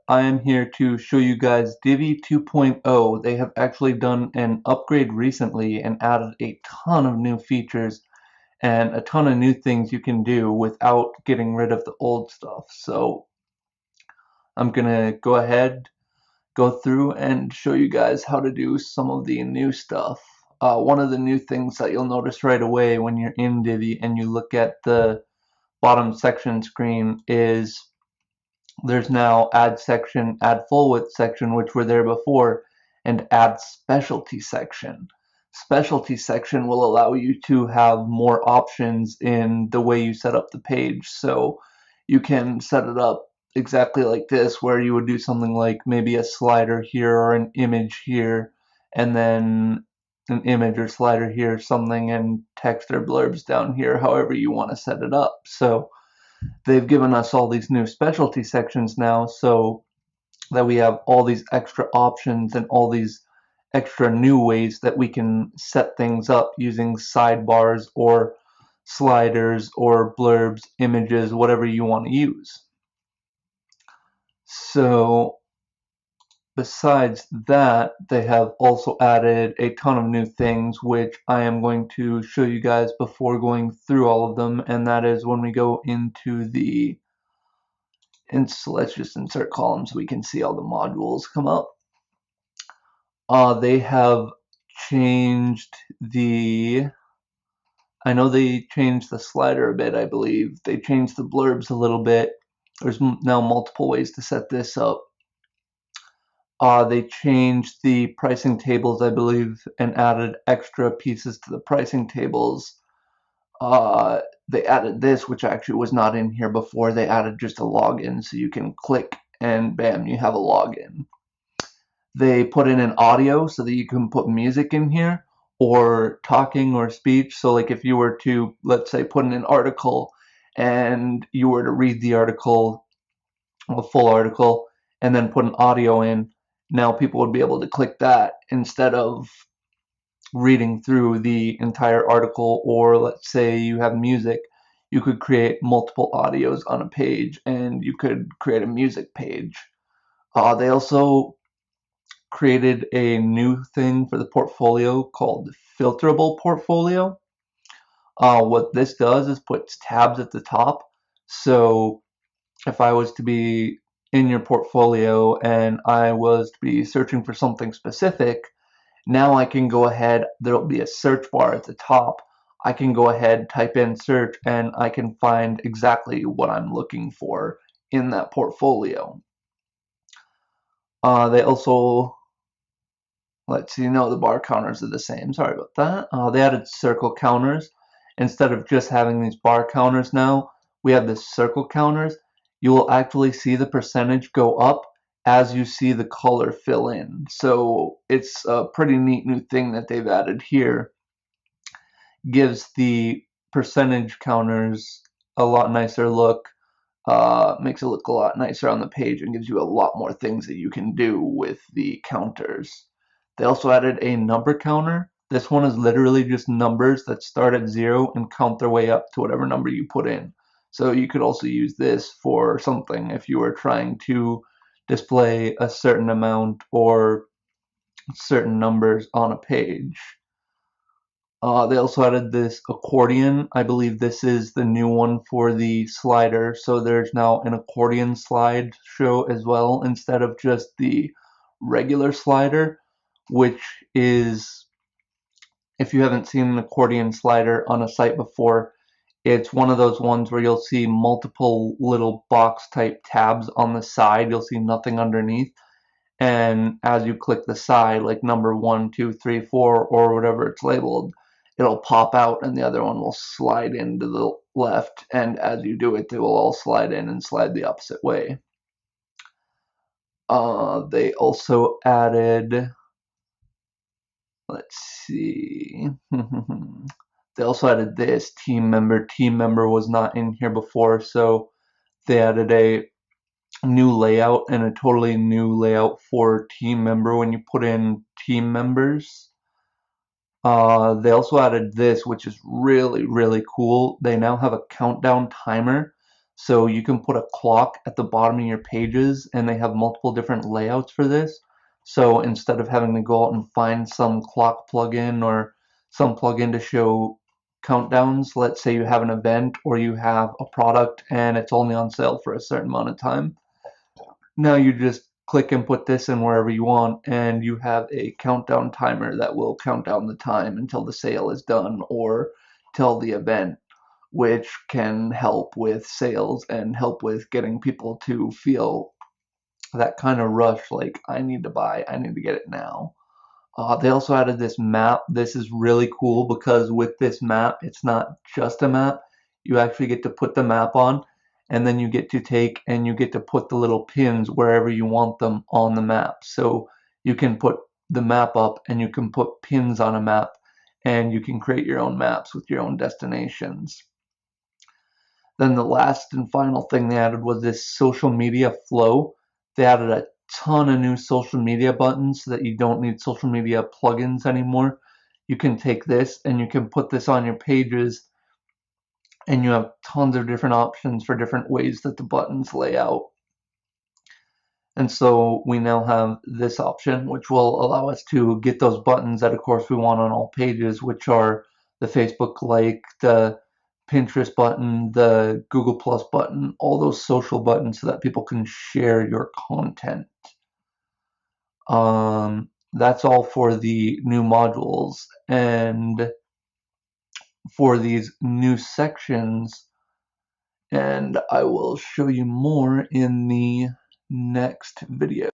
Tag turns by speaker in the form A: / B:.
A: I am here to show you guys Divi 2.0. They have actually done an upgrade recently and added a ton of new features and a ton of new things you can do without getting rid of the old stuff. So I'm gonna go ahead, go through and show you guys how to do some of the new stuff. One of the new things that you'll notice right away when you're in Divi and you look at the bottom section screen is there's now add section, add full width section, which were there before, and add specialty section. Specialty section will allow you to have more options in the way you set up the page. So you can set it up exactly like this, where you would do something like maybe a slider here or an image here, and then an image or slider here, something, and text or blurbs down here, however you want to set it up. So they've given us all these new specialty sections now so that we have all these extra options and all these extra new ways that we can set things up using sidebars or sliders or blurbs, images, whatever you want to use. So besides that, they have also added a ton of new things, which I am going to show you guys before going through all of them, and that is when we go into the and so let's just insert columns so we can see all the modules come up. They have changed I know they changed the slider a bit, I believe. They changed the blurbs a little bit. There's now multiple ways to set this up. They changed the pricing tables, I believe, and added extra pieces to the pricing tables. They added this, which actually was not in here before. They added just a login, so you can click and bam, you have a login. They put in an audio so that you can put music in here or talking or speech. So like if you were to, let's say, put in an article and you were to read the article, a full article, and then put an audio in, now people would be able to click that instead of reading through the entire article. Or let's say you have music, you could create multiple audios on a page and you could create a music page. They also created a new thing for the portfolio called filterable portfolio. What this does is puts tabs at the top. So if I was to be in your portfolio and I was to be searching for something specific, now I can go ahead, there'll be a search bar at the top. I can go ahead, type in search, and I can find exactly what I'm looking for in that portfolio. They also, let's see, no, the bar counters are the same. Sorry about that. They added circle counters. Instead of just having these bar counters now, we have the circle counters. You will actually see the percentage go up as you see the color fill in. So it's a pretty neat new thing that they've added here. Gives the percentage counters a lot nicer look. Makes it look a lot nicer on the page and gives you a lot more things that you can do with the counters. They also added a number counter. This one is literally just numbers that start at 0 and count their way up to whatever number you put in. So you could also use this for something if you were trying to display a certain amount or certain numbers on a page. They also added this accordion. I believe this is the new one for the slider. So there's now an accordion slide show as well instead of just the regular slider, which is, if you haven't seen an accordion slider on a site before, it's one of those ones where you'll see multiple little box type tabs on the side. You'll see nothing underneath. And as you click the side, like number 1, 2, 3, 4, or whatever it's labeled, it'll pop out and the other one will slide into the left. And as you do it, they will all slide in and slide the opposite way. They also added, let's see, they also added this team member. Team member was not in here before, so they added a new layout and a totally new layout for team member when you put in team members. They also added this, which is really, really cool. They now have a countdown timer. So you can put a clock at the bottom of your pages, and they have multiple different layouts for this. So instead of having to go out and find some clock plugin or some plugin to show countdowns, let's say you have an event or you have a product and it's only on sale for a certain amount of time. Now you just click and put this in wherever you want, and you have a countdown timer that will count down the time until the sale is done or till the event, which can help with sales and help with getting people to feel that kind of rush, like I need to buy, I need to get it now. They also added this map. This is really cool because with this map, it's not just a map. You actually get to put the map on, and then you get to take and you get to put the little pins wherever you want them on the map. So you can put the map up and you can put pins on a map, and you can create your own maps with your own destinations. Then the last and final thing they added was this social media flow. They added a ton of new social media buttons so that you don't need social media plugins anymore. You can take this and you can put this on your pages, and you have tons of different options for different ways that the buttons lay out. And so we now have this option, which will allow us to get those buttons that, of course, we want on all pages, which are the Facebook like, the Pinterest button, the Google Plus button, all those social buttons so that people can share your content. That's all for the new modules. And for these new sections, and I will show you more in the next video.